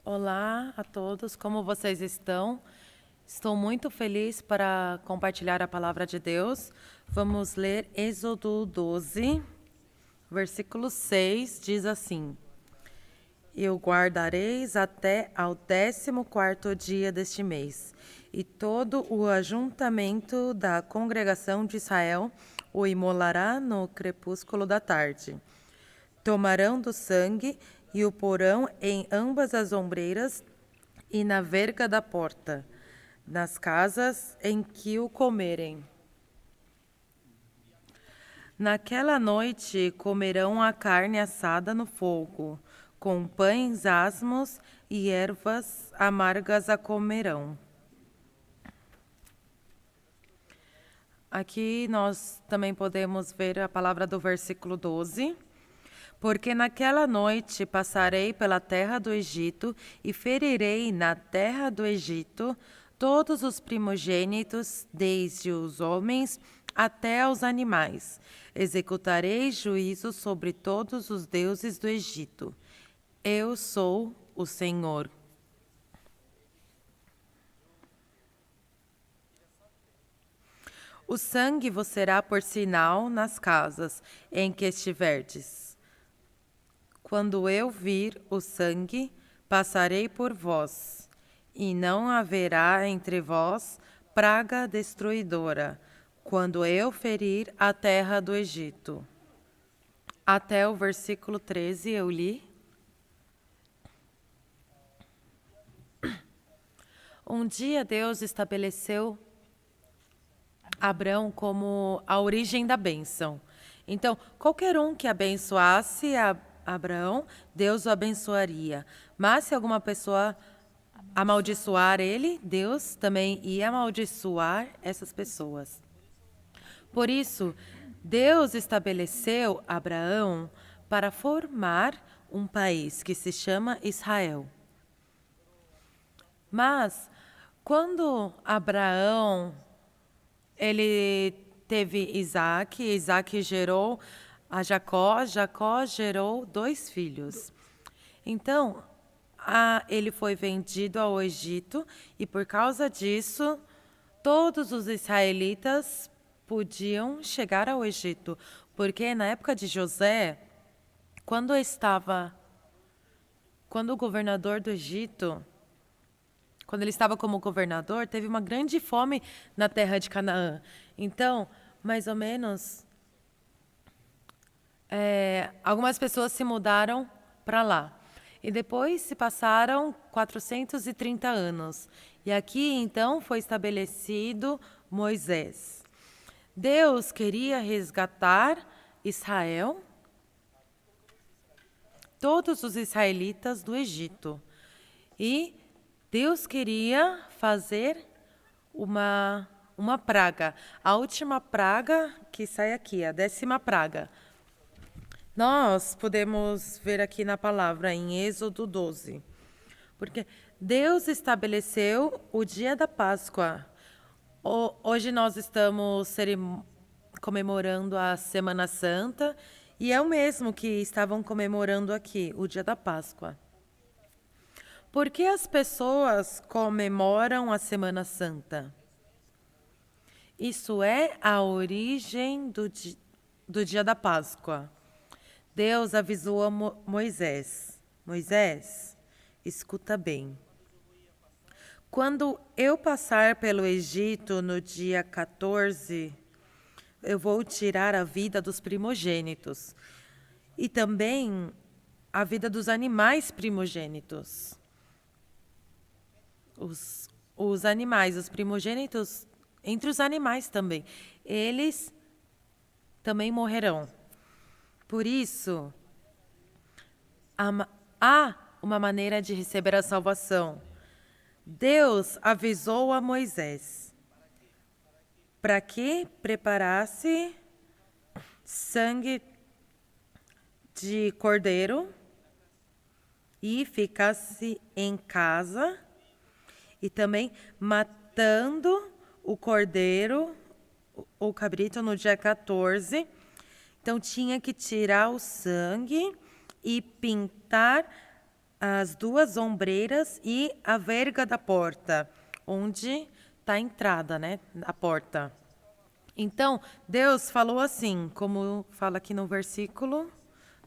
Olá a todos, como vocês estão? Estou muito feliz para compartilhar a palavra de Deus. Vamos ler Êxodo 12, versículo 6, diz assim: E o guardareis até ao 14º dia deste mês, e todo o ajuntamento da congregação de Israel o imolará no crepúsculo da tarde. Tomarão do sangue e o porão em ambas as ombreiras e na verga da porta, nas casas em que o comerem. Naquela noite comerão a carne assada no fogo, com pães asmos e ervas amargas a comerão. Aqui nós também podemos ver a palavra do versículo 12. Porque naquela noite passarei pela terra do Egito e ferirei na terra do Egito todos os primogênitos, desde os homens até os animais. Executarei juízo sobre todos os deuses do Egito. Eu sou o Senhor. O sangue vos será por sinal nas casas em que estiverdes. Quando eu vir o sangue, passarei por vós, e não haverá entre vós praga destruidora, quando eu ferir a terra do Egito. Até o versículo 13 eu li. Um dia Deus estabeleceu Abrão como a origem da bênção. Então, qualquer um que abençoasse Abraão, Deus o abençoaria. Mas se alguma pessoa amaldiçoar ele, Deus também ia amaldiçoar essas pessoas. Por isso, Deus estabeleceu Abraão para formar um país que se chama Israel. Mas, quando Abraão ele teve Isaac, Isaac gerou a Jacó, Jacó gerou 2 filhos. Então, ele foi vendido ao Egito e por causa disso, todos os israelitas podiam chegar ao Egito, porque na época de José, quando o governador do Egito, quando ele estava como governador, teve uma grande fome na terra de Canaã. Então, mais ou menos, algumas pessoas se mudaram para lá. E depois se passaram 430 anos. E aqui, então, foi estabelecido Moisés. Deus queria resgatar Israel, todos os israelitas do Egito. E Deus queria fazer uma praga. A última praga que sai aqui, a 10ª praga. Nós podemos ver aqui na palavra, em Êxodo 12. Porque Deus estabeleceu o dia da Páscoa. Hoje nós estamos comemorando a Semana Santa e é o mesmo que estavam comemorando aqui, o dia da Páscoa. Por que as pessoas comemoram a Semana Santa? Isso é a origem do dia da Páscoa. Deus avisou a Moisés: Moisés, escuta bem. Quando eu passar pelo Egito no dia 14, eu vou tirar a vida dos primogênitos e também a vida dos animais primogênitos. Os animais, os primogênitos, entre os animais também, eles também morrerão. Por isso, há uma maneira de receber a salvação. Deus avisou a Moisés para que preparasse sangue de cordeiro e ficasse em casa e também matando o cordeiro, o cabrito no dia 14. Então tinha que tirar o sangue e pintar as 2 ombreiras e a verga da porta, onde está a entrada, né? A porta. Então, Deus falou assim, como fala aqui no versículo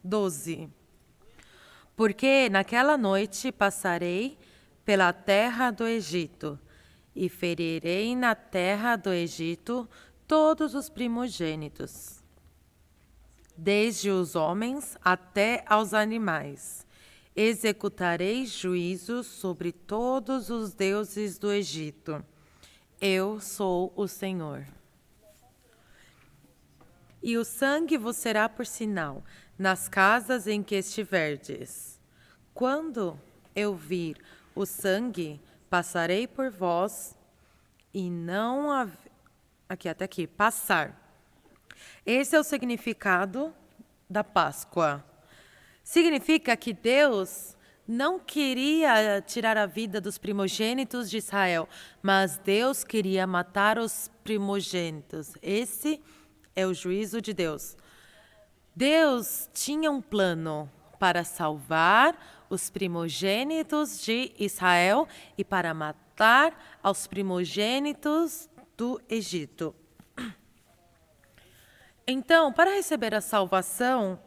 12. Porque naquela noite passarei pela terra do Egito, e ferirei na terra do Egito todos os primogênitos, desde os homens até aos animais. Executarei juízo sobre todos os deuses do Egito. Eu sou o Senhor. E o sangue vos será por sinal nas casas em que estiverdes. Quando eu vir o sangue, passarei por vós, e não aqui até aqui, passar. Esse é o significado da Páscoa. Significa que Deus não queria tirar a vida dos primogênitos de Israel, mas Deus queria matar os primogênitos. Esse é o juízo de Deus. Deus tinha um plano para salvar os primogênitos de Israel e para matar aos primogênitos do Egito. Então, para receber a salvação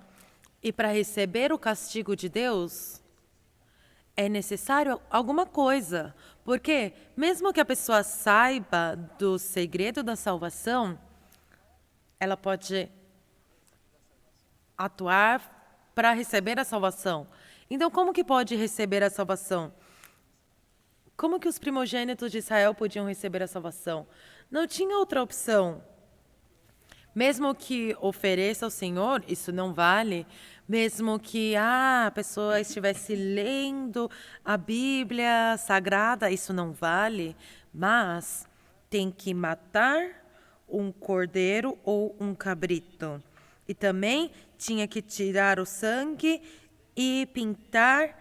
e para receber o castigo de Deus, é necessário alguma coisa. Porque mesmo que a pessoa saiba do segredo da salvação, ela pode atuar para receber a salvação. Então, como que pode receber a salvação? Como que os primogênitos de Israel podiam receber a salvação? Não tinha outra opção. Mesmo que ofereça ao Senhor, isso não vale. Mesmo que a pessoa estivesse lendo a Bíblia Sagrada, isso não vale. Mas tem que matar um cordeiro ou um cabrito. E também tinha que tirar o sangue e pintar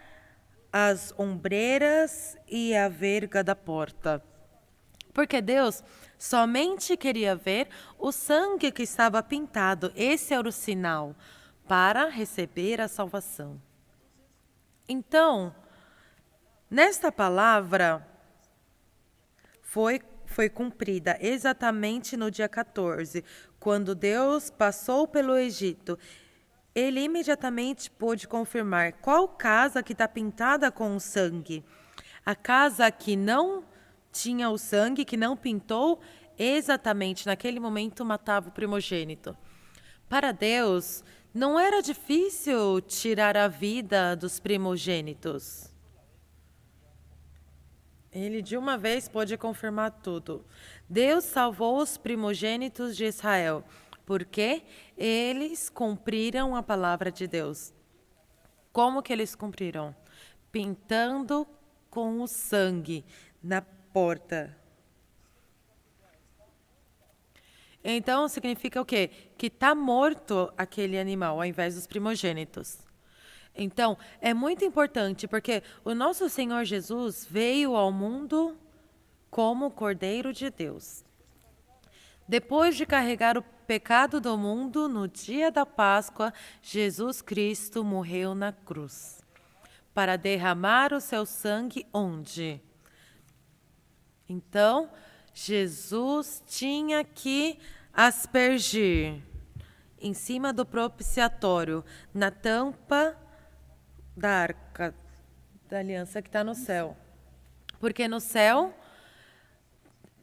as ombreiras e a verga da porta. Porque Deus somente queria ver o sangue que estava pintado. Esse era o sinal para receber a salvação. Então, nesta palavra foi cumprida exatamente no dia 14, quando Deus passou pelo Egito. Ele imediatamente pôde confirmar qual casa que está pintada com o sangue. A casa que não tinha o sangue, que não pintou, exatamente naquele momento matava o primogênito. Para Deus, não era difícil tirar a vida dos primogênitos. Ele de uma vez pôde confirmar tudo. Deus salvou os primogênitos de Israel, porque eles cumpriram a palavra de Deus. Como que eles cumpriram? Pintando com o sangue na porta. Então, significa o quê? Que está morto aquele animal, ao invés dos primogênitos. Então, é muito importante, porque o nosso Senhor Jesus veio ao mundo como o Cordeiro de Deus. Depois de carregar o pecado do mundo, no dia da Páscoa, Jesus Cristo morreu na cruz, para derramar o seu sangue onde? Então, Jesus tinha que aspergir em cima do propiciatório, na tampa da arca da aliança que está no céu. Porque no céu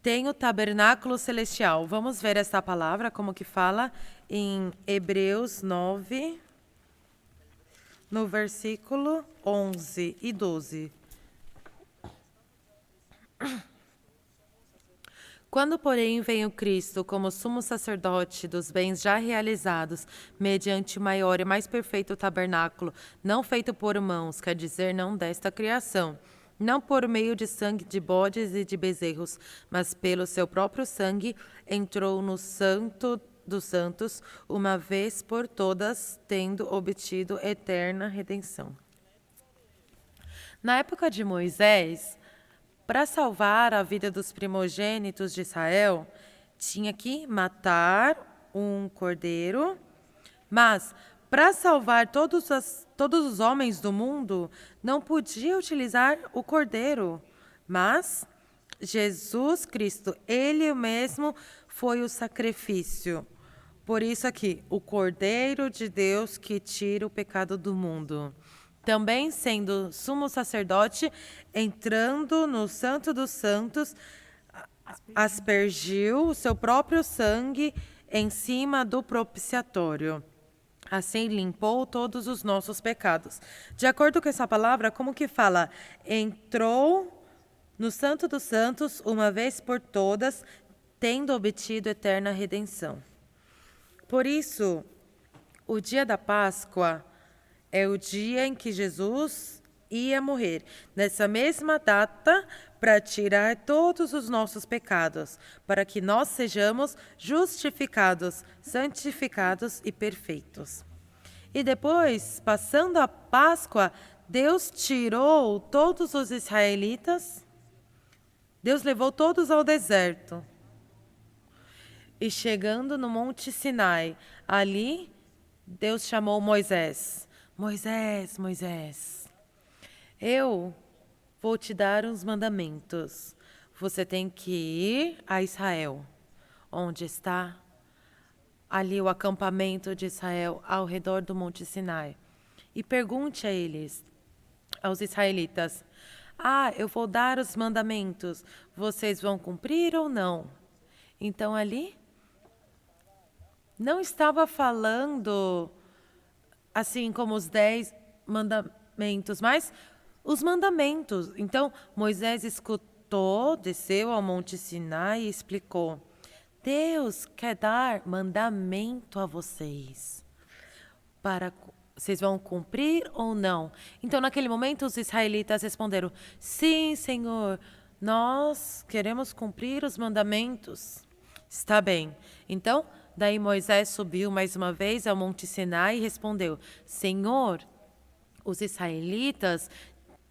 tem o tabernáculo celestial. Vamos ver essa palavra, como que fala em Hebreus 9, no versículo 11 e 12. Quando, porém, vem o Cristo como sumo sacerdote dos bens já realizados, mediante o maior e mais perfeito tabernáculo, não feito por mãos, quer dizer, não desta criação, não por meio de sangue de bodes e de bezerros, mas pelo seu próprio sangue, entrou no Santo dos Santos, uma vez por todas, tendo obtido eterna redenção. Na época de Moisés, para salvar a vida dos primogênitos de Israel, tinha que matar um cordeiro, mas para salvar todos todos os homens do mundo não podiam utilizar o cordeiro, mas Jesus Cristo, Ele mesmo foi o sacrifício. Por isso aqui, o Cordeiro de Deus que tira o pecado do mundo. Também sendo sumo sacerdote, entrando no Santo dos Santos, aspergiu o seu próprio sangue em cima do propiciatório. Assim limpou todos os nossos pecados. De acordo com essa palavra, como que fala? Entrou no Santo dos Santos uma vez por todas, tendo obtido eterna redenção. Por isso, o dia da Páscoa é o dia em que Jesus ia morrer. Nessa mesma data, para tirar todos os nossos pecados, para que nós sejamos justificados, santificados e perfeitos. E depois, passando a Páscoa, Deus tirou todos os israelitas, Deus levou todos ao deserto. E chegando no Monte Sinai, ali Deus chamou Moisés. Moisés, Moisés, eu vou te dar uns mandamentos. Você tem que ir a Israel, onde está ali o acampamento de Israel, ao redor do Monte Sinai. E pergunte a eles, aos israelitas, eu vou dar os mandamentos, vocês vão cumprir ou não? Então ali não estava falando assim como os 10 mandamentos, mas os mandamentos. Então Moisés escutou, desceu ao Monte Sinai e explicou: Deus quer dar mandamento a vocês. Vocês vão cumprir ou não? Então naquele momento os israelitas responderam: sim, Senhor, nós queremos cumprir os mandamentos. Está bem. Então, daí Moisés subiu mais uma vez ao Monte Sinai e respondeu: Senhor, os israelitas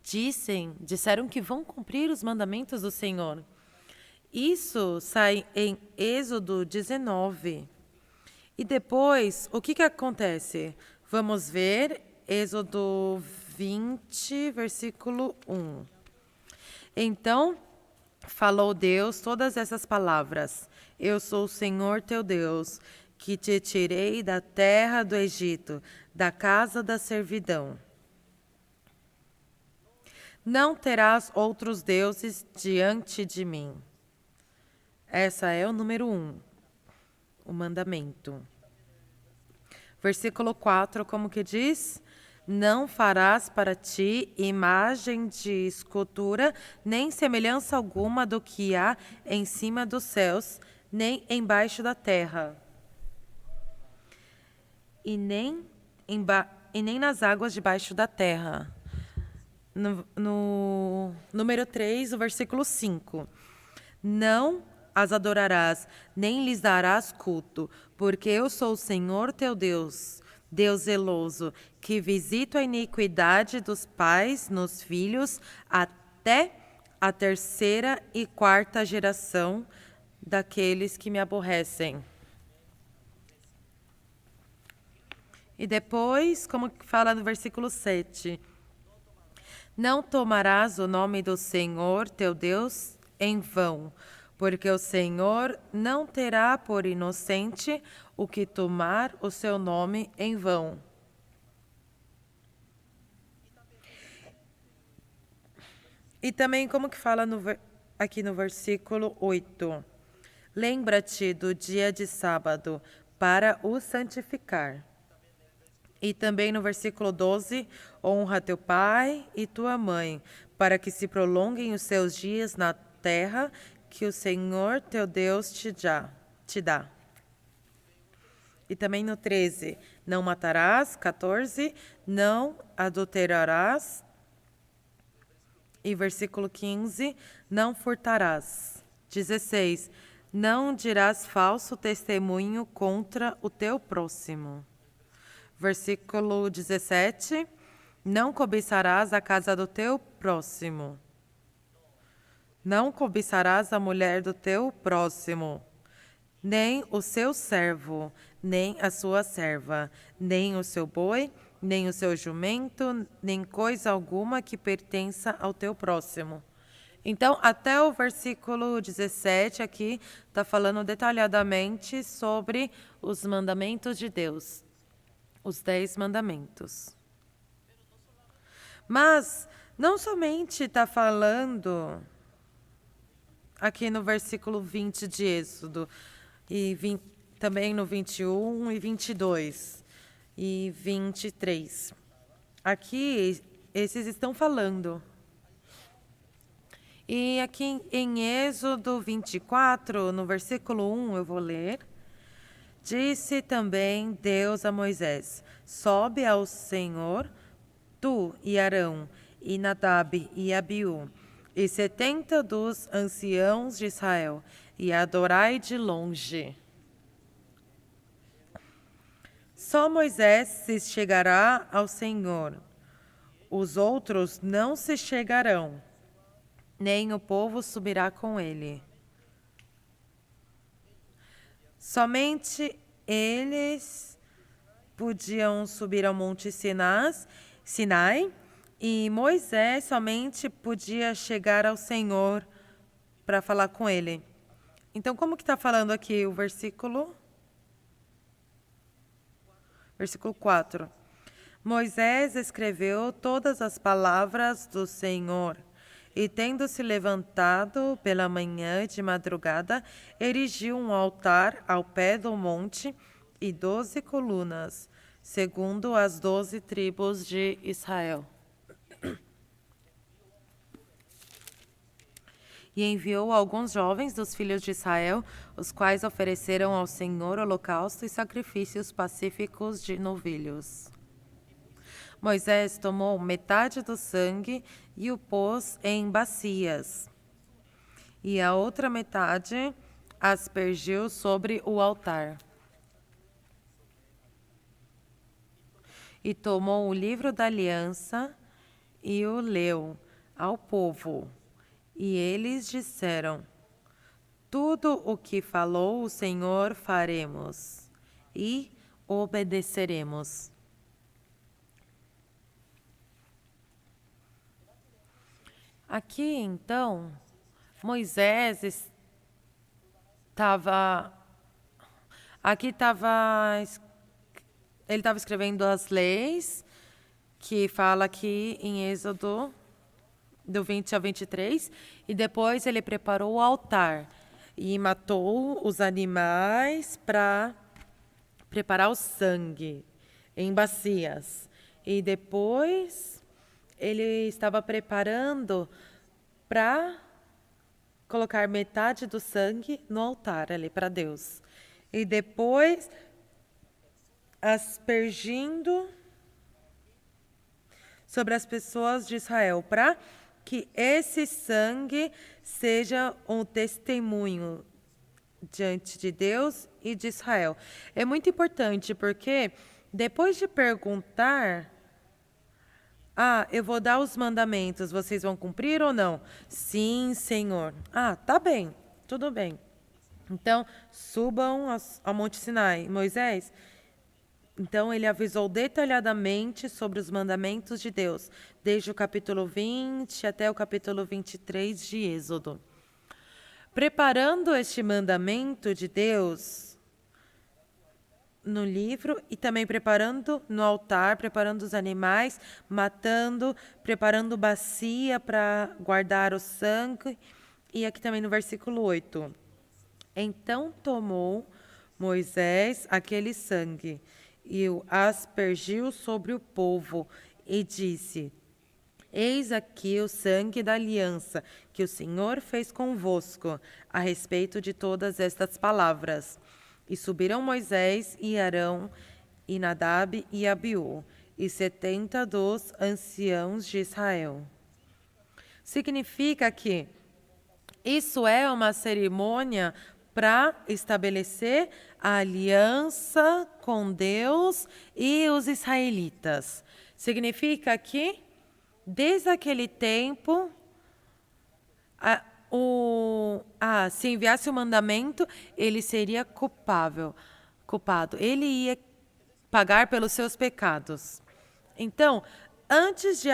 disseram que vão cumprir os mandamentos do Senhor. Isso sai em Êxodo 19. E depois, o que acontece? Vamos ver Êxodo 20, versículo 1. Então, falou Deus todas essas palavras: Eu sou o Senhor teu Deus, que te tirei da terra do Egito, da casa da servidão. Não terás outros deuses diante de mim. Essa é o número 1, o mandamento. Versículo 4, como que diz? Não farás para ti imagem de escultura, nem semelhança alguma do que há em cima dos céus, nem embaixo da terra, e nem nas águas debaixo da terra. No número 3, o versículo 5. Não as adorarás, nem lhes darás culto, porque eu sou o Senhor teu Deus, Deus zeloso, que visito a iniquidade dos pais nos filhos até a 3ª e 4ª geração daqueles que me aborrecem. E depois, como fala no versículo 7, não tomarás o nome do Senhor teu Deus em vão, porque o Senhor não terá por inocente o que tomar o seu nome em vão. E também como que fala aqui no versículo 8, lembra-te do dia de sábado para o santificar. E também no versículo 12, honra teu pai e tua mãe, para que se prolonguem os seus dias na terra que o Senhor teu Deus te dá. E também no 13, não matarás. 14, não adulterarás. E versículo 15, não furtarás. 16, não dirás falso testemunho contra o teu próximo. Versículo 17, não cobiçarás a casa do teu próximo. Não cobiçarás a mulher do teu próximo, nem o seu servo, nem a sua serva, nem o seu boi, nem o seu jumento, nem coisa alguma que pertença ao teu próximo. Então, até o versículo 17 aqui está falando detalhadamente sobre os mandamentos de Deus, os 10 mandamentos. Mas não somente está falando aqui no versículo 20 de Êxodo, e também no 21 e 22 e 23. Aqui, esses estão falando. E aqui em Êxodo 24, no versículo 1, eu vou ler. Disse também Deus a Moisés: sobe ao Senhor, tu e Arão, e Nadab e Abiú, e 70 dos anciãos de Israel, e adorai de longe. Só Moisés se chegará ao Senhor, os outros não se chegarão, nem o povo subirá com ele. Somente eles podiam subir ao Monte Sinai, e Moisés somente podia chegar ao Senhor para falar com ele. Então, como que está falando aqui o versículo? Versículo 4. Moisés escreveu todas as palavras do Senhor, e tendo se levantado pela manhã de madrugada, erigiu um altar ao pé do monte e 12 colunas, segundo as 12 tribos de Israel. E enviou alguns jovens dos filhos de Israel, os quais ofereceram ao Senhor holocausto e sacrifícios pacíficos de novilhos. Moisés tomou metade do sangue e o pôs em bacias, e a outra metade aspergiu sobre o altar. E tomou o livro da aliança e o leu ao povo. E eles disseram: tudo o que falou o Senhor faremos e obedeceremos. Aqui, então, Moisés estava... Ele estava escrevendo as leis, que fala aqui em Êxodo, do 20 ao 23, e depois ele preparou o altar e matou os animais para preparar o sangue em bacias. E depois ele estava preparando para colocar metade do sangue no altar ali para Deus. E depois aspergindo sobre as pessoas de Israel, para que esse sangue seja um testemunho diante de Deus e de Israel. É muito importante porque depois de perguntar: eu vou dar os mandamentos, vocês vão cumprir ou não? Sim, Senhor. Tá bem, tudo bem. Então, subam ao Monte Sinai. Moisés, então ele avisou detalhadamente sobre os mandamentos de Deus, desde o capítulo 20 até o capítulo 23 de Êxodo. Preparando este mandamento de Deus no livro e também preparando no altar, preparando os animais, matando, preparando bacia para guardar o sangue. E aqui também no versículo 8. Então tomou Moisés aquele sangue e o aspergiu sobre o povo e disse: eis aqui o sangue da aliança que o Senhor fez convosco a respeito de todas estas palavras. E subiram Moisés e Arão e Nadab e Abiú e 70 dos anciãos de Israel. Significa que isso é uma cerimônia para estabelecer a aliança com Deus e os israelitas. Significa que, desde aquele tempo, se enviasse o mandamento, ele seria culpado. Ele ia pagar pelos seus pecados. Então, antes de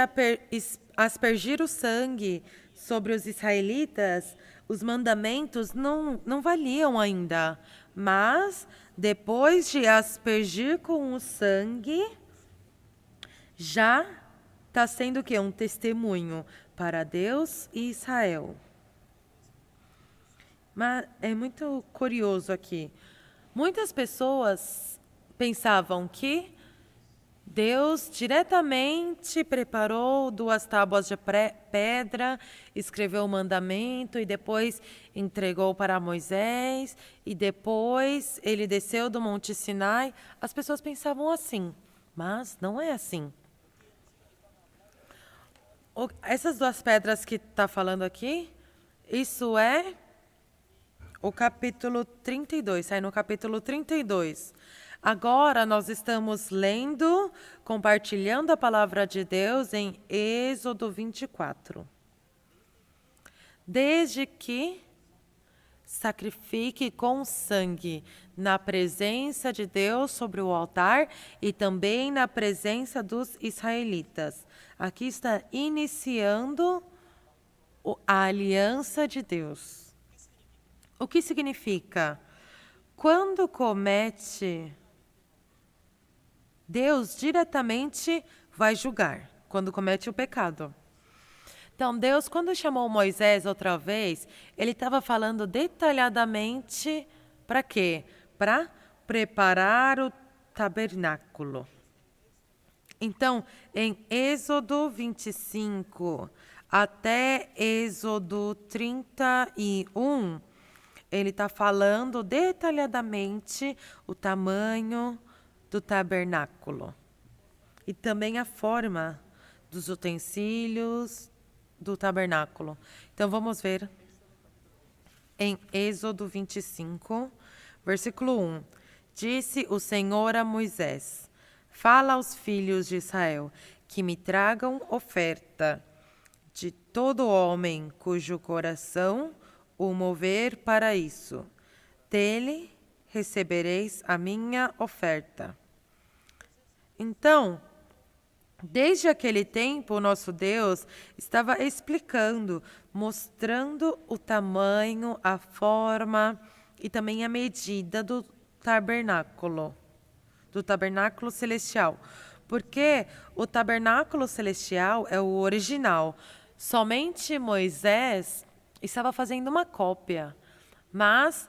aspergir o sangue sobre os israelitas, os mandamentos não valiam ainda. Mas, depois de aspergir com o sangue, já está sendo o quê? Um testemunho para Deus e Israel. Mas é muito curioso aqui. Muitas pessoas pensavam que Deus diretamente preparou 2 tábuas de pedra, escreveu o mandamento e depois entregou para Moisés e depois ele desceu do Monte Sinai. As pessoas pensavam assim, mas não é assim. Essas 2 pedras que está falando aqui, isso é o capítulo 32, sai no capítulo 32. Agora nós estamos lendo, compartilhando a palavra de Deus em Êxodo 24. Desde que sacrifique com sangue na presença de Deus sobre o altar e também na presença dos israelitas. Aqui está iniciando a aliança de Deus. O que significa? Quando comete, Deus diretamente vai julgar, quando comete o pecado. Então, Deus, quando chamou Moisés outra vez, ele estava falando detalhadamente para quê? Para preparar o tabernáculo. Então, em Êxodo 25 até Êxodo 31, ele está falando detalhadamente o tamanho do tabernáculo e também a forma dos utensílios do tabernáculo. Então, vamos ver em Êxodo 25, versículo 1. Disse o Senhor a Moisés: fala aos filhos de Israel que me tragam oferta de todo homem cujo coração o mover para isso. Dele recebereis a minha oferta. Então, desde aquele tempo, o nosso Deus estava explicando, mostrando o tamanho, a forma e também a medida do tabernáculo celestial. Porque o tabernáculo celestial é o original. Somente Moisés estava fazendo uma cópia. Mas,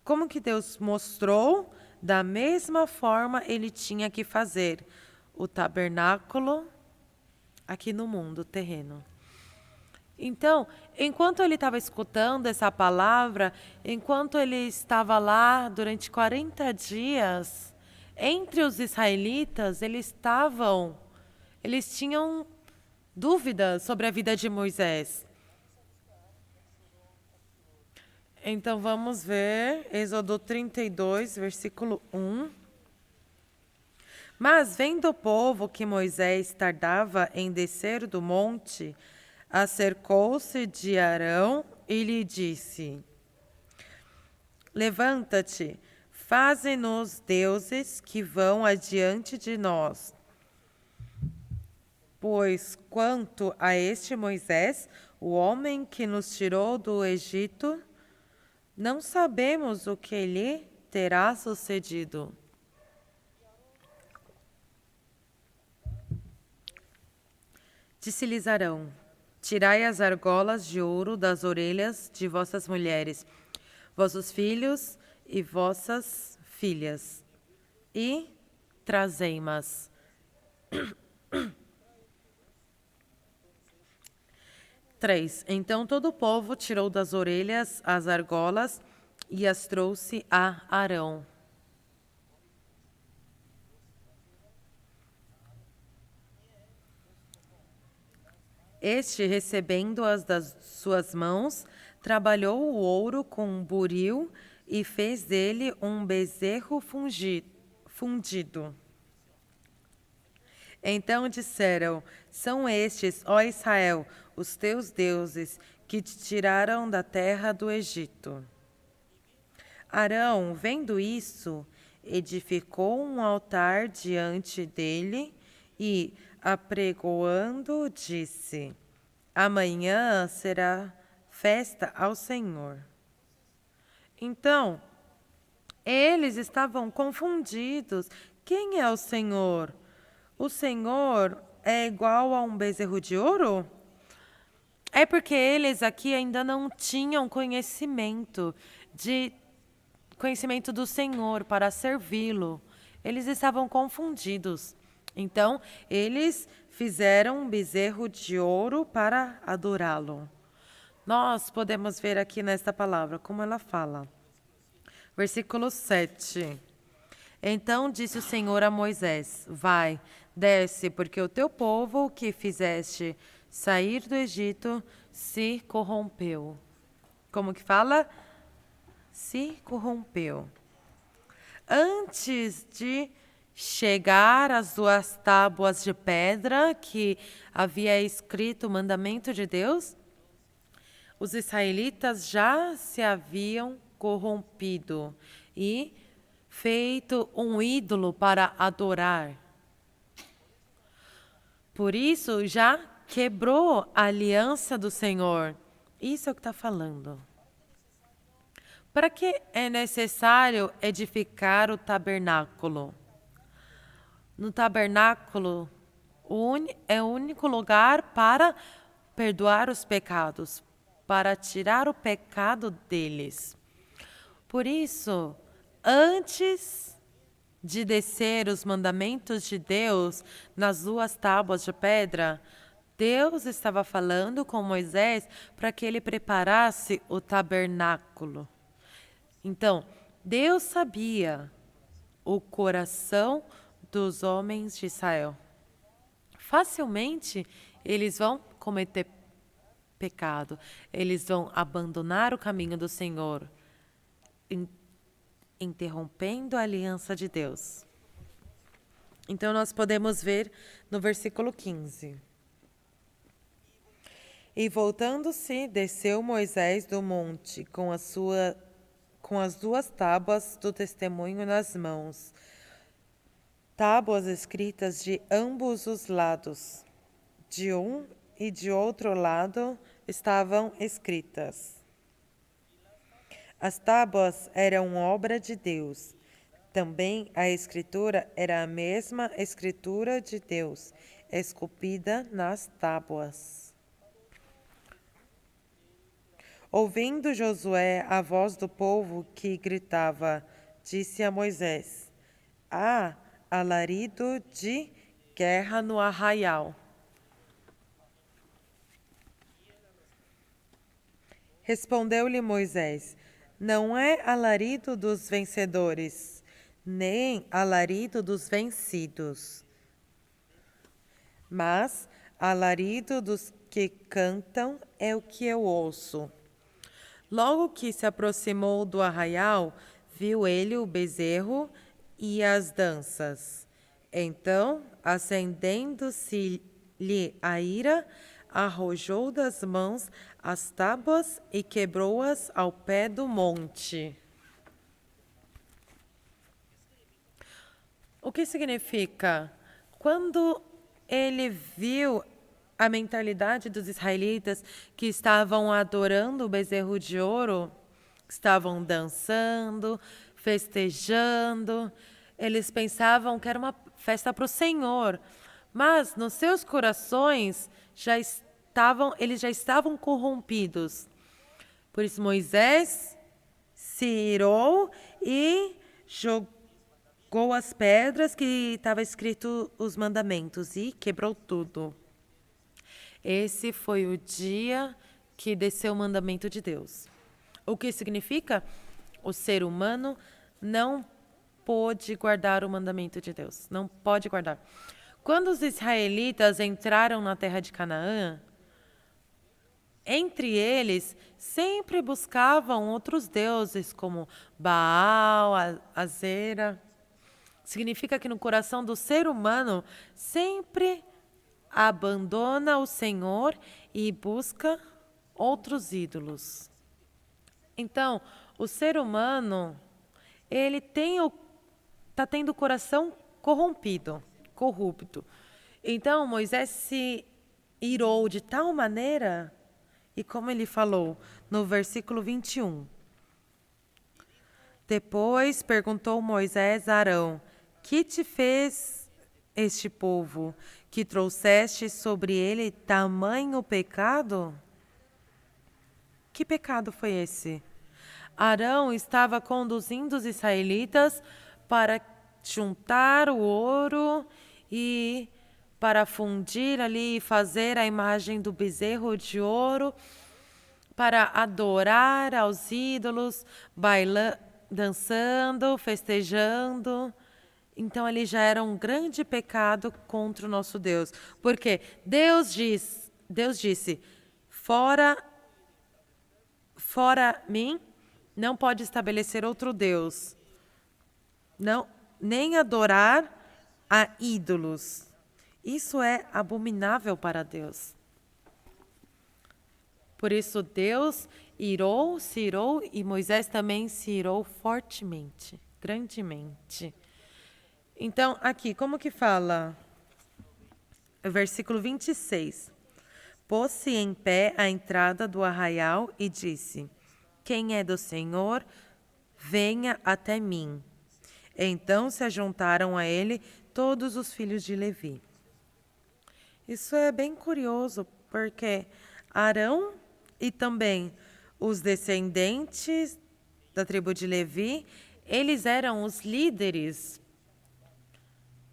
como que Deus mostrou, da mesma forma ele tinha que fazer o tabernáculo aqui no mundo terreno. Então, enquanto ele estava escutando essa palavra, enquanto ele estava lá durante 40 dias, entre os israelitas, eles tinham dúvidas sobre a vida de Moisés. Então, vamos ver Êxodo 32, versículo 1. Mas, vendo o povo que Moisés tardava em descer do monte, acercou-se de Arão e lhe disse: levanta-te, faze-nos deuses que vão adiante de nós. Pois quanto a este Moisés, o homem que nos tirou do Egito, não sabemos o que lhe terá sucedido. Disse-lhes Arão: tirai as argolas de ouro das orelhas de vossas mulheres, vossos filhos e vossas filhas, e trazei-mas. 3. Então todo o povo tirou das orelhas as argolas e as trouxe a Arão. Este, recebendo-as das suas mãos, trabalhou o ouro com um buril e fez dele um bezerro fundido. Então disseram: são estes, ó Israel, os teus deuses, que te tiraram da terra do Egito. Arão, vendo isso, edificou um altar diante dele e, apregoando, disse: amanhã será festa ao Senhor. Então, eles estavam confundidos. Quem é o Senhor? O Senhor é igual a um bezerro de ouro? É porque eles aqui ainda não tinham conhecimento do Senhor para servi-lo. Eles estavam confundidos. Então, eles fizeram um bezerro de ouro para adorá-lo. Nós podemos ver aqui nesta palavra como ela fala. Versículo 7. Então disse o Senhor a Moisés: vai, desce, porque o teu povo que fizeste sair do Egito se corrompeu. Como que fala? Se corrompeu. Antes de chegar às 2 tábuas de pedra que havia escrito o mandamento de Deus, os israelitas já se haviam corrompido e feito um ídolo para adorar. Por isso, já quebrou a aliança do Senhor. Isso é o que está falando. Para que é necessário edificar o tabernáculo? No tabernáculo é o único lugar para perdoar os pecados, para tirar o pecado deles. Por isso, antes de descer os mandamentos de Deus nas 2 tábuas de pedra, Deus estava falando com Moisés para que ele preparasse o tabernáculo. Então, Deus sabia o coração dos homens de Israel. Facilmente, eles vão cometer pecado. Eles vão abandonar o caminho do Senhor, interrompendo a aliança de Deus. Então, nós podemos ver no versículo 15. E voltando-se, desceu Moisés do monte com as 2 tábuas do testemunho nas mãos, tábuas escritas de ambos os lados. De um e de outro lado estavam escritas. As tábuas eram obra de Deus. Também a escritura era a mesma escritura de Deus, esculpida nas tábuas. Ouvindo Josué a voz do povo que gritava, disse a Moisés: há alarido de guerra no arraial. Respondeu-lhe Moisés: não é alarido dos vencedores, nem alarido dos vencidos, mas alarido dos que cantam é o que eu ouço. Logo que se aproximou do arraial, viu ele o bezerro e as danças. Então, acendendo-se-lhe a ira, arrojou das mãos as tábuas e quebrou-as ao pé do monte. O que significa? Quando ele viu a mentalidade dos israelitas que estavam adorando o bezerro de ouro, estavam dançando, festejando, eles pensavam que era uma festa para o Senhor, mas nos seus corações eles já estavam corrompidos. Por isso Moisés se irou e jogou as pedras que estava escrito os mandamentos e quebrou tudo. Esse foi o dia que desceu o mandamento de Deus. O que significa? O ser humano não pôde guardar o mandamento de Deus. Não pode guardar. Quando os israelitas entraram na terra de Canaã, entre eles sempre buscavam outros deuses, como Baal, Azera. Significa que no coração do ser humano sempre abandona o Senhor e busca outros ídolos. Então, o ser humano, ele está tendo o coração corrupto. Então Moisés se irou de tal maneira, e como ele falou no versículo 21. Depois perguntou Moisés a Arão: que te fez este povo, que trouxeste sobre ele tamanho pecado? Que pecado foi esse? Arão estava conduzindo os israelitas para juntar o ouro e para fundir ali e fazer a imagem do bezerro de ouro, para adorar aos ídolos, dançando, festejando. Então ali já era um grande pecado contra o nosso Deus. Porque Deus disse, fora mim, não pode estabelecer outro Deus. Não, nem adorar a ídolos. Isso é abominável para Deus. Por isso Deus se irou e Moisés também se irou fortemente, grandemente. Então, aqui, como que fala? Versículo 26. Pôs-se em pé à entrada do arraial e disse: quem é do Senhor, venha até mim. Então se ajuntaram a ele todos os filhos de Levi. Isso é bem curioso, porque Arão e também os descendentes da tribo de Levi, eles eram os líderes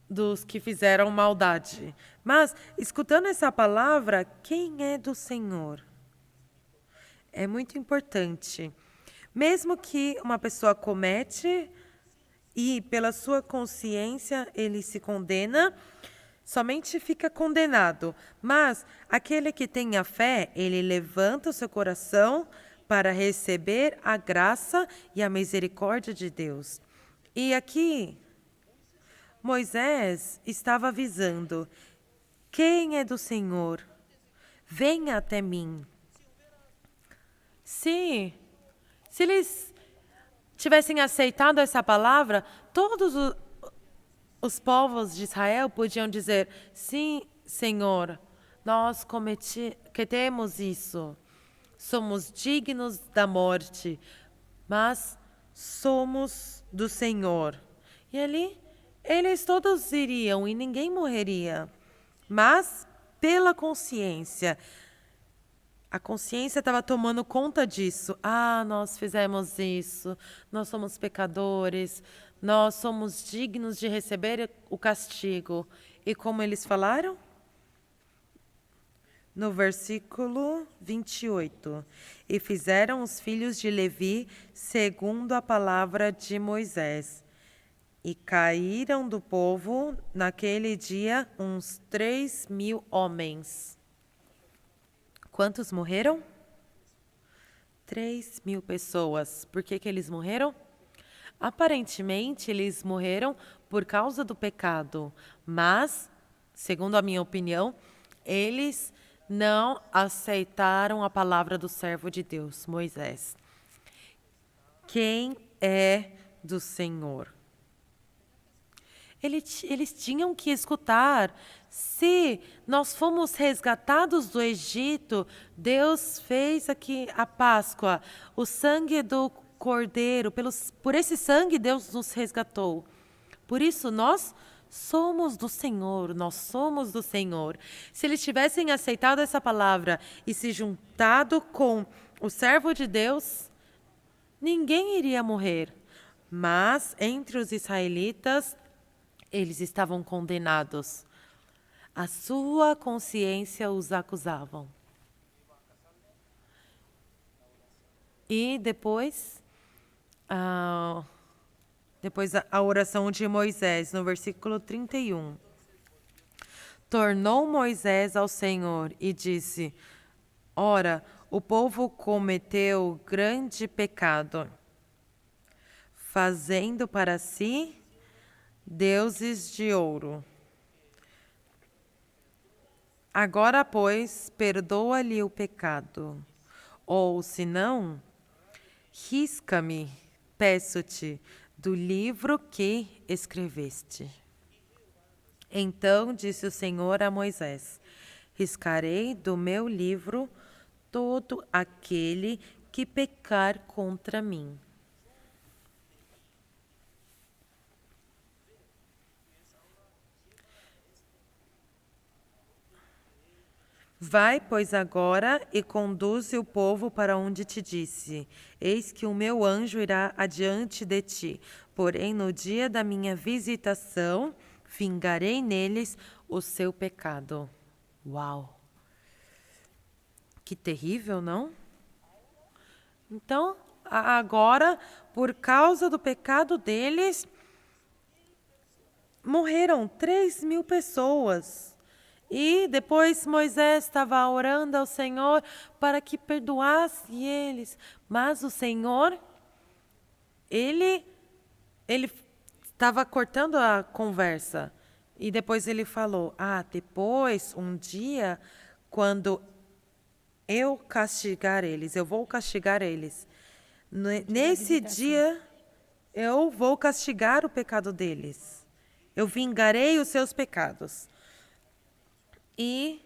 dos que fizeram maldade. Mas, escutando essa palavra, quem é do Senhor? É muito importante. Mesmo que uma pessoa comete e pela sua consciência ele se condena, somente fica condenado. Mas aquele que tem a fé, ele levanta o seu coração para receber a graça e a misericórdia de Deus. E aqui, Moisés estava avisando: quem é do Senhor, venha até mim. Se eles tivessem aceitado essa palavra, todos os povos de Israel podiam dizer: sim, Senhor, nós cometemos isso. Somos dignos da morte, mas somos do Senhor. E ali, eles todos iriam e ninguém morreria. Mas, pela consciência, a consciência estava tomando conta disso. Ah, nós fizemos isso, nós somos pecadores, nós somos dignos de receber o castigo. E como eles falaram? No versículo 28. E fizeram os filhos de Levi segundo a palavra de Moisés. E caíram do povo naquele dia uns 3.000 homens. Quantos morreram? 3.000 pessoas. Por que eles morreram? Aparentemente, eles morreram por causa do pecado. Mas, segundo a minha opinião, eles não aceitaram a palavra do servo de Deus, Moisés. Quem é do Senhor? Eles tinham que escutar. Se nós fomos resgatados do Egito, Deus fez aqui a Páscoa, o sangue do Cordeiro, por esse sangue Deus nos resgatou. Por isso nós somos do Senhor, nós somos do Senhor. Se eles tivessem aceitado essa palavra e se juntado com o servo de Deus, ninguém iria morrer. Mas entre os israelitas, eles estavam condenados. A sua consciência os acusavam. E depois a oração de Moisés, no versículo 31. Tornou Moisés ao Senhor e disse: ora, o povo cometeu grande pecado, fazendo para si deuses de ouro. Agora, pois, perdoa-lhe o pecado, ou, se não, risca-me, peço-te, do livro que escreveste. Então disse o Senhor a Moisés: riscarei do meu livro todo aquele que pecar contra mim. Vai, pois, agora e conduze o povo para onde te disse. Eis que o meu anjo irá adiante de ti. Porém, no dia da minha visitação, vingarei neles o seu pecado. Uau! Que terrível, não? Então, agora, por causa do pecado deles, morreram 3.000 pessoas. E depois Moisés estava orando ao Senhor para que perdoasse eles. Mas o Senhor, ele estava cortando a conversa. E depois ele falou: depois, um dia, quando eu castigar eles, eu vou castigar eles. Nesse dia, eu vou castigar o pecado deles. Eu vingarei os seus pecados. E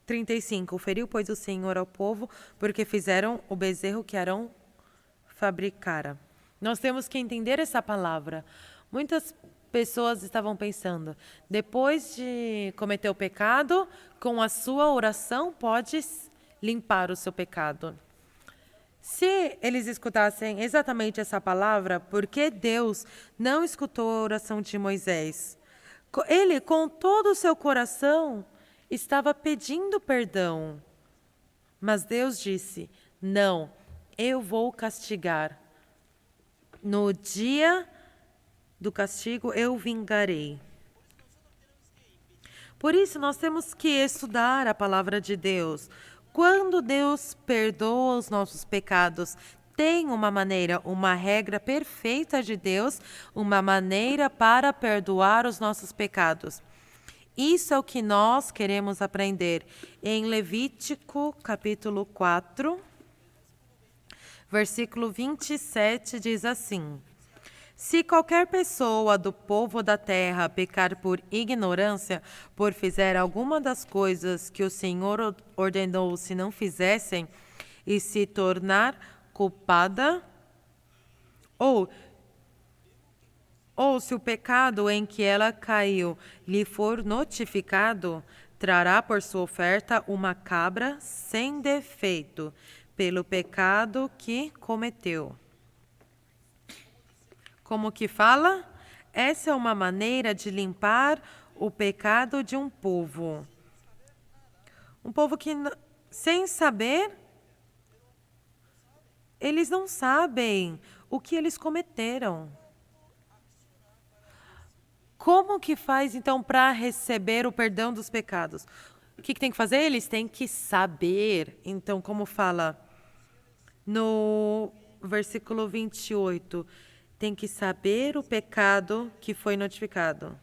35, feriu, pois, o Senhor ao povo, porque fizeram o bezerro que Arão fabricara. Nós temos que entender essa palavra. Muitas pessoas estavam pensando, depois de cometer o pecado, com a sua oração pode limpar o seu pecado. Se eles escutassem exatamente essa palavra, por que Deus não escutou a oração de Moisés? Ele, com todo o seu coração, estava pedindo perdão. Mas Deus disse: não, eu vou castigar. No dia do castigo, eu vingarei. Por isso, nós temos que estudar a palavra de Deus. Quando Deus perdoa os nossos pecados, tem uma maneira, uma regra perfeita de Deus, uma maneira para perdoar os nossos pecados. Isso é o que nós queremos aprender. Em Levítico, capítulo 4, versículo 27, diz assim: se qualquer pessoa do povo da terra pecar por ignorância, por fizer alguma das coisas que o Senhor ordenou se não fizessem, e se tornar culpada, ou se o pecado em que ela caiu lhe for notificado, trará por sua oferta uma cabra sem defeito, pelo pecado que cometeu. Como que fala? Essa é uma maneira de limpar o pecado de um povo. Um povo que, sem saber, eles não sabem o que eles cometeram. Como que faz, então, para receber o perdão dos pecados? O que tem que fazer? Eles têm que saber. Então, como fala no versículo 28, tem que saber o pecado que foi notificado.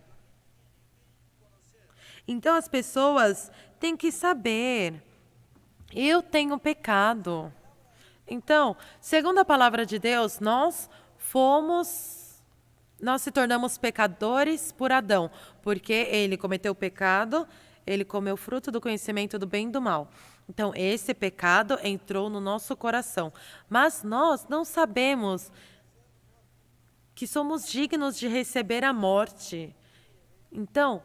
Então, as pessoas têm que saber: eu tenho pecado. Então, segundo a palavra de Deus, nós se tornamos pecadores por Adão, porque ele cometeu o pecado, ele comeu o fruto do conhecimento do bem e do mal. Então, esse pecado entrou no nosso coração. Mas nós não sabemos que somos dignos de receber a morte. Então,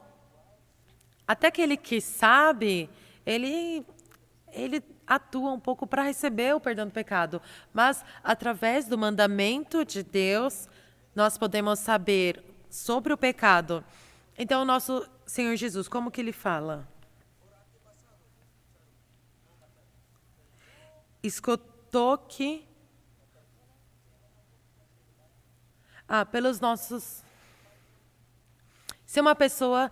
até aquele que sabe, ele atua um pouco para receber o perdão do pecado. Mas, através do mandamento de Deus, nós podemos saber sobre o pecado. Então, o nosso Senhor Jesus, como que ele fala? Escutou que... pelos nossos... Se uma pessoa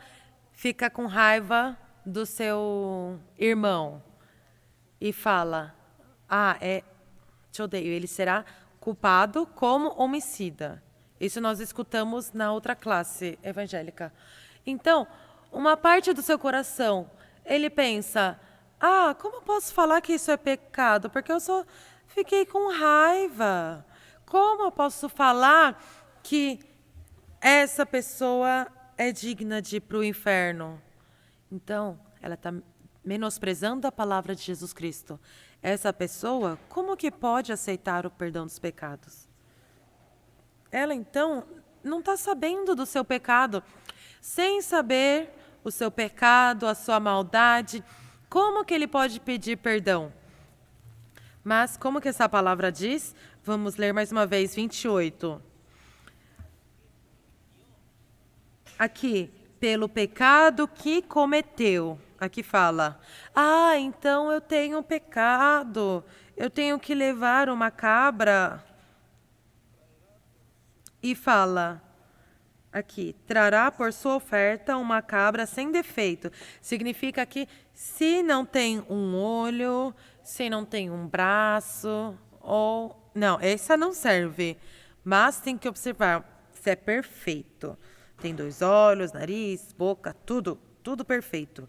fica com raiva do seu irmão e fala, te odeio, ele será culpado como homicida. Isso nós escutamos na outra classe evangélica. Então, uma parte do seu coração, ele pensa, como eu posso falar que isso é pecado? Porque eu só fiquei com raiva. Como eu posso falar que essa pessoa é digna de ir para o inferno. Então, ela está menosprezando a palavra de Jesus Cristo. Essa pessoa, como que pode aceitar o perdão dos pecados? Ela, então, não está sabendo do seu pecado. Sem saber o seu pecado, a sua maldade, como que ele pode pedir perdão? Mas, como que essa palavra diz? Vamos ler mais uma vez, 28. Aqui, pelo pecado que cometeu. Aqui fala, então eu tenho um pecado, eu tenho que levar uma cabra. E fala, aqui, trará por sua oferta uma cabra sem defeito. Significa que se não tem um olho, se não tem um braço, ou... Não, essa não serve, mas tem que observar se é perfeito. Tem 2 olhos, nariz, boca, tudo perfeito.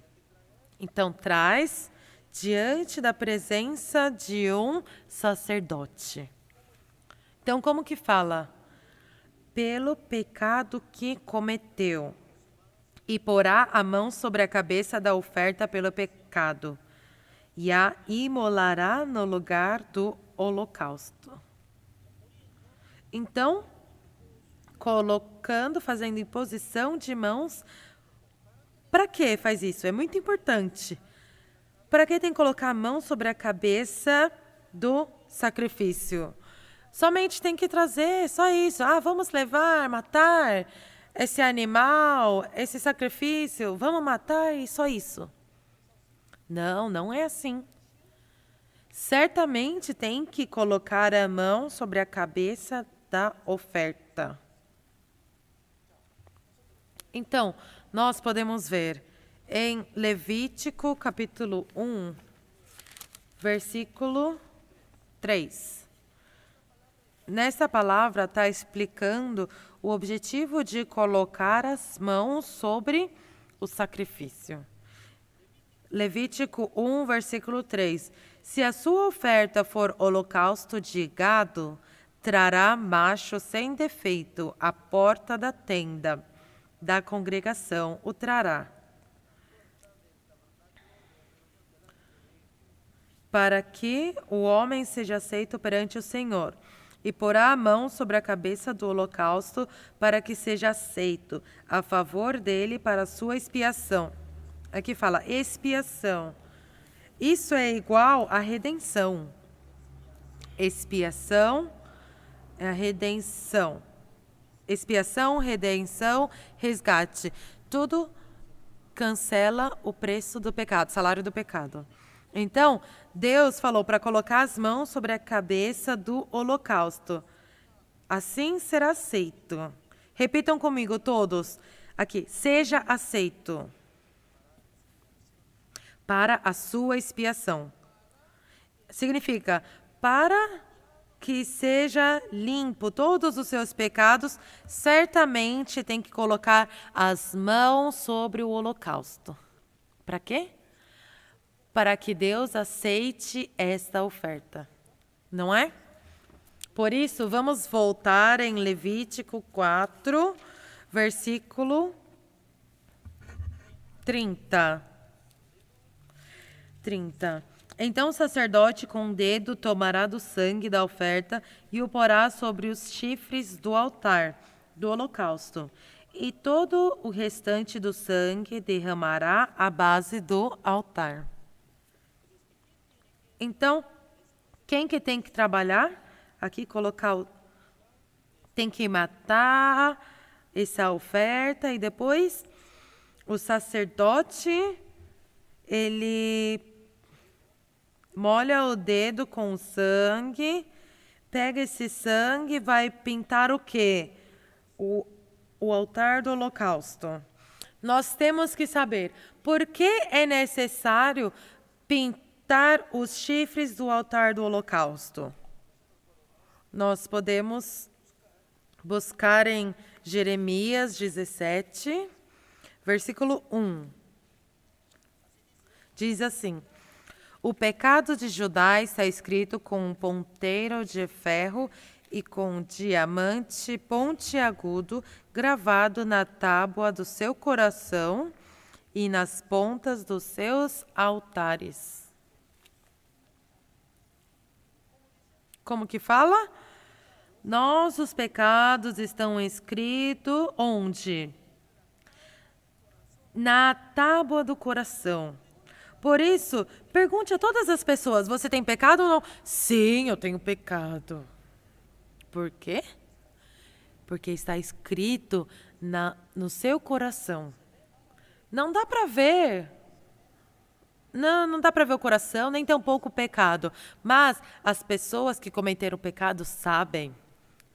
Então, traz diante da presença de um sacerdote. Então, como que fala? Pelo pecado que cometeu, e porá a mão sobre a cabeça da oferta pelo pecado, e a imolará no lugar do holocausto. Então, fazendo imposição de mãos, para que faz isso? É muito importante. Para que tem que colocar a mão sobre a cabeça do sacrifício? Somente tem que trazer, só isso. Vamos levar, matar esse animal, esse sacrifício, vamos matar e só isso. Não, não é assim. Certamente tem que colocar a mão sobre a cabeça da oferta. Então, nós podemos ver em Levítico capítulo 1, versículo 3. Nessa palavra está explicando o objetivo de colocar as mãos sobre o sacrifício. Levítico 1, versículo 3. Se a sua oferta for holocausto de gado, trará macho sem defeito à porta da tenda da congregação, o trará. Para que o homem seja aceito perante o Senhor. E porá a mão sobre a cabeça do holocausto, para que seja aceito a favor dele para a sua expiação. Aqui fala expiação. Isso é igual à redenção. Expiação é a redenção. Expiação, redenção, resgate. Tudo cancela o preço do pecado, salário do pecado. Então, Deus falou para colocar as mãos sobre a cabeça do holocausto. Assim será aceito. Repitam comigo todos. Aqui, seja aceito para a sua expiação. Significa, para que seja limpo todos os seus pecados, certamente tem que colocar as mãos sobre o holocausto. Para quê? Para que Deus aceite esta oferta, não é? Por isso, vamos voltar em Levítico 4, versículo 30. Então o sacerdote com o dedo tomará do sangue da oferta e o porá sobre os chifres do altar do holocausto, e todo o restante do sangue derramará à base do altar. Então, quem que tem que trabalhar? Aqui colocar tem que matar essa oferta e depois o sacerdote, ele molha o dedo com o sangue, pega esse sangue e vai pintar o quê? O altar do holocausto. Nós temos que saber por que é necessário pintar os chifres do altar do holocausto. Nós podemos buscar em Jeremias 17, versículo 1. Diz assim: o pecado de Judá está escrito com um ponteiro de ferro e com diamante pontiagudo gravado na tábua do seu coração e nas pontas dos seus altares. Como que fala? Nossos pecados estão escritos onde? Na tábua do coração. Por isso, pergunte a todas as pessoas: você tem pecado ou não? Sim, eu tenho pecado. Por quê? Porque está escrito no seu coração. Não dá para ver. Não dá para ver o coração, nem tampouco o pecado. Mas as pessoas que cometeram pecado sabem.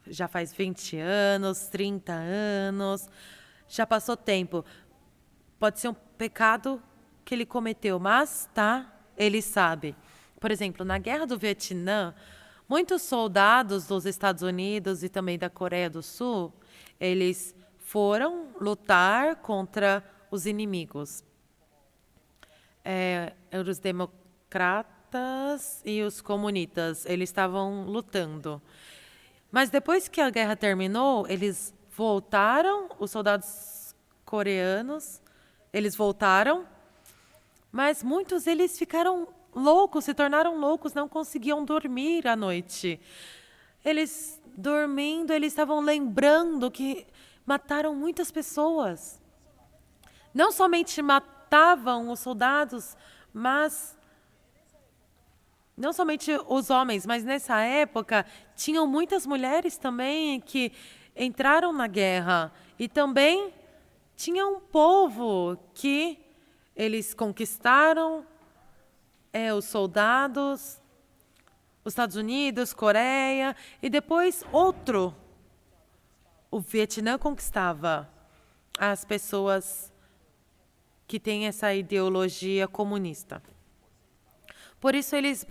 Já faz 20 anos, 30 anos, já passou tempo. Pode ser um pecado que ele cometeu, mas ele sabe. Por exemplo, na Guerra do Vietnã, muitos soldados dos Estados Unidos e também da Coreia do Sul, eles foram lutar contra os inimigos. Os democratas e os comunistas, eles estavam lutando. Mas depois que a guerra terminou, eles voltaram, os soldados coreanos, eles voltaram, mas muitos eles ficaram loucos, se tornaram loucos, não conseguiam dormir à noite. Eles dormindo, eles estavam lembrando que mataram muitas pessoas. Não somente matavam os soldados, mas não somente os homens, mas nessa época tinham muitas mulheres também que entraram na guerra. E também tinha um povo que eles conquistaram, os soldados, os Estados Unidos, Coreia, e depois o Vietnã conquistava as pessoas que têm essa ideologia comunista. Por isso eles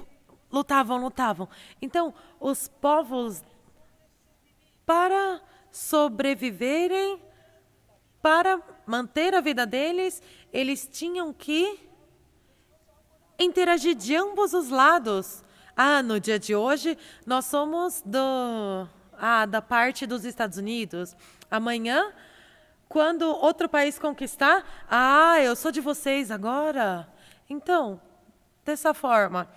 lutavam. Então, os povos, para sobreviverem, para manter a vida deles, eles tinham que interagir de ambos os lados. No dia de hoje, nós somos da parte dos Estados Unidos. Amanhã, quando outro país conquistar, eu sou de vocês agora. Então, dessa forma,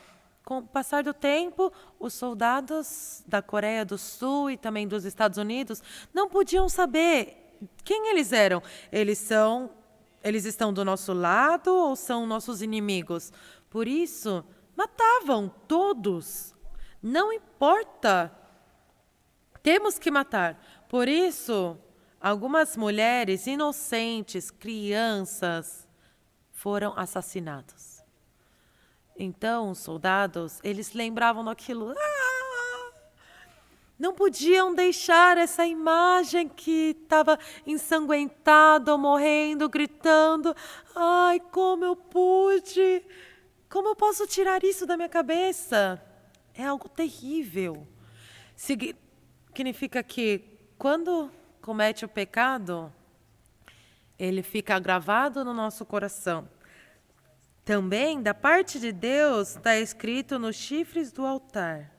com o passar do tempo, os soldados da Coreia do Sul e também dos Estados Unidos não podiam saber quem eles eram. Eles estão do nosso lado ou são nossos inimigos? Por isso, matavam todos. Não importa. Temos que matar. Por isso, algumas mulheres inocentes, crianças, foram assassinadas. Então, os soldados, eles lembravam daquilo. Não podiam deixar essa imagem que estava ensanguentada, morrendo, gritando. Ai, como eu pude? Como eu posso tirar isso da minha cabeça? É algo terrível. Significa que quando comete o pecado, ele fica gravado no nosso coração. Também, da parte de Deus, está escrito nos chifres do altar,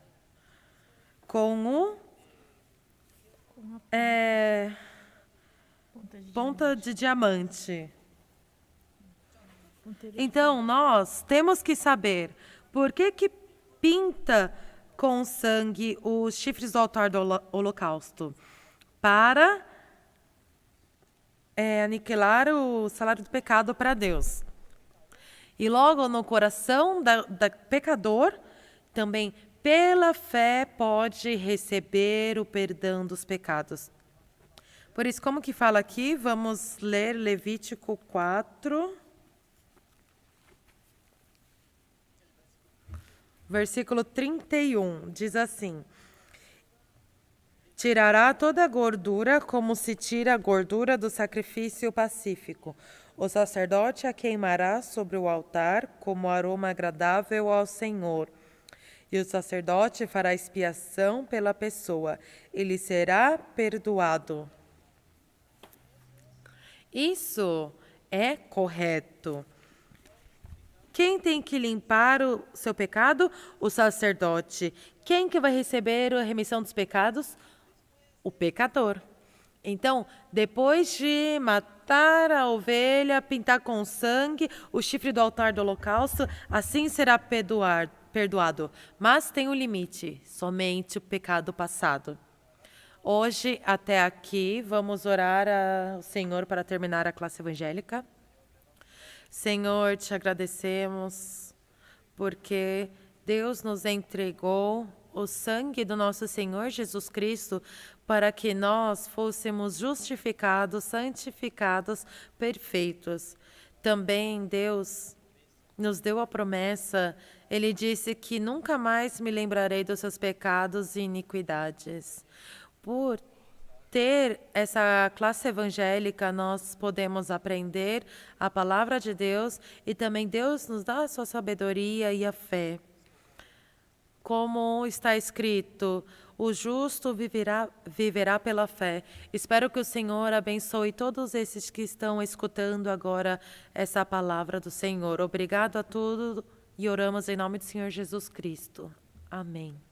com ponta de diamante. Então, nós temos que saber por que pinta com sangue os chifres do altar do holocausto. Para aniquilar o salário do pecado para Deus. E logo no coração da pecador, também pela fé pode receber o perdão dos pecados. Por isso, como que fala aqui? Vamos ler Levítico 4, versículo 31. Diz assim: tirará toda a gordura, como se tira a gordura do sacrifício pacífico. O sacerdote a queimará sobre o altar como aroma agradável ao Senhor. E o sacerdote fará expiação pela pessoa. Ele será perdoado. Isso é correto. Quem tem que limpar o seu pecado? O sacerdote. Quem que vai receber a remissão dos pecados? O pecador. Então, depois de matar a ovelha, pintar com sangue o chifre do altar do holocausto, assim será perdoado. Mas tem um limite, somente o pecado passado. Hoje, até aqui, vamos orar ao Senhor para terminar a classe evangélica. Senhor, te agradecemos porque Deus nos entregou o sangue do nosso Senhor Jesus Cristo para que nós fôssemos justificados, santificados, perfeitos. Também Deus nos deu a promessa, Ele disse que nunca mais me lembrarei dos seus pecados e iniquidades. Por ter essa classe evangélica, nós podemos aprender a palavra de Deus e também Deus nos dá a sua sabedoria e a fé. Como está escrito, o justo viverá pela fé. Espero que o Senhor abençoe todos esses que estão escutando agora essa palavra do Senhor. Obrigado a todos e oramos em nome do Senhor Jesus Cristo. Amém.